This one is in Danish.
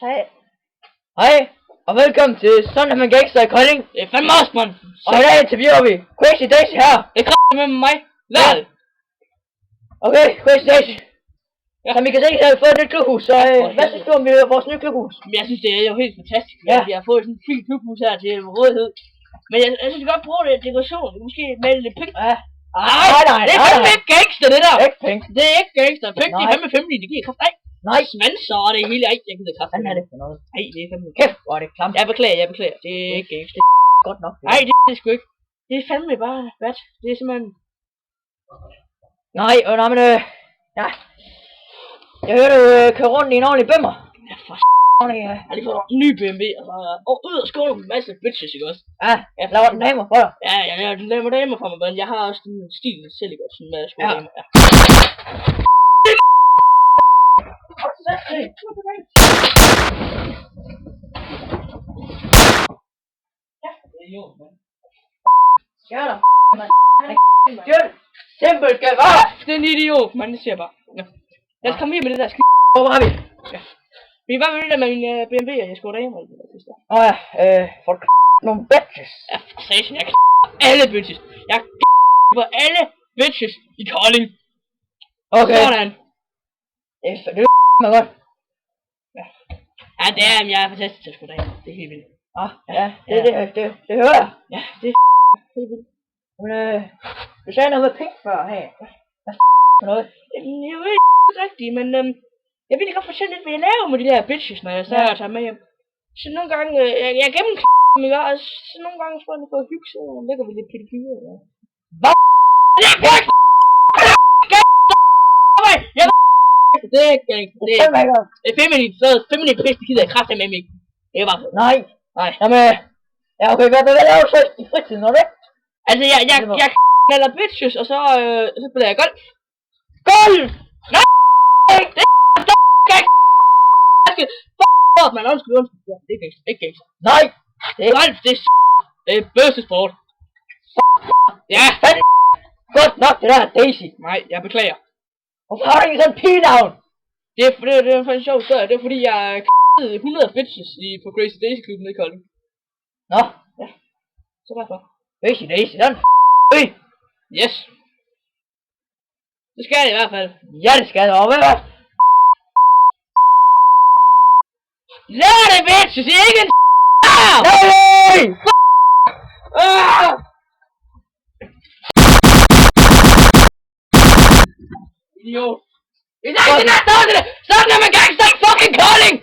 Hej. Hej, og velkommen til Sådan Man Gangster i Kolding. Det er fandme også, mand. Og i dag interviewer vi Crazy Daisy her. Det er kraftigt med mig. Lad det. Okay, Crazy Daisy. Ja. Som I kan se, så har vi fået et nyt klubhus, så hvad synes du om vores nye klubhus? Jeg synes, det er jo helt fantastisk, ja. At vi har fået sådan et fint klubhus her til rådighed. Men jeg synes, vi godt bruge det dekoration. Måske male lidt pink. Ja. Nej, det er fandme ikke gangster, det der. Ikke pink. Det er ikke gangster. Pink, det er fandme femmelige. Det giver kraft. Nej. Svanser og det hele. Ej, jeg gider kraft. Hvad er det for noget? Nej, det er fandme. Kæft, hvor er det klamt. Jeg beklager. Det er ikke gangster. Godt nok. Nej, det er sgu ikke. Det er fandme bare vat. Det er simpelthen... Nej, men ja. Jeg hørte du køre rundt i en ordentlig bømmer. Ja, for ordentlig, Jeg har lige fået en ny BMW, og ud og skåle med en masse bitches, ikke også? Ja, jeg laver den damer for dig. Ja, jeg laver damer for mig, men jeg har også en stil selv, ikke også? Sådan med at skåle damer, ja. Skær dig, mand. Simpelt skal være. Det er en idiot, man. Det siger jeg bare. Ja. Lad os komme hjem med det der sk***. Hvor var vi? Ja. Vi var med det der med min BMW, og jeg skulle damer. Ja, folk nogle bitches. Ja, for satan, jeg alle bitches. Jeg for alle bitches i Kolding. Okay. Sådan. Det er godt. Ja, det er, jeg er fantastisk til at skulle damer. Det er helt vildt. Ja, det hører jeg. Ja, det er helt vildt. Men du sagde noget med pink før, hey. Hvad for noget? Jeg ved ikke rigtigt, men jeg vil godt fortælle lidt, hvad jeg laver med de der bitches, når jeg så tager med hjem. Så nogle gange, jeg gemmer dem, ikke? Og så nogle gange, tror jeg, for at hygge, så lægger vi lidt pædikure. Hvad? Det er ikke gængt. Det er feminine, så feminine pis, det gider jeg kraftigt med mig. Det er bare så. Nej. Jamen, ja okay, hvad laver du så i fritiden, når du ikke? Altså, jeg knaller bitches, og så spiller jeg golf. Golf! Nej! Det er man undskyld. Ja, det er ikke gængt. Nej! Golf, det er bøssesport. Ja! Godt nok, det der Daisy. Nej, jeg beklager. Hvorfor har du ikke sådan en pigenavn? Det er for en sjov historie. Det er fordi, jeg k***ede 100 bitches på Crazy Daisy klubben i Kolding. Nå. Ja. Så derfor. Crazy Daisy, den Yes. Det skal det i hvert fald. Ja, det skal det. Og hvad? Lad det, bitches! Ikke en Nej! Idiot. Sådan er man gangster i fucking Kolding!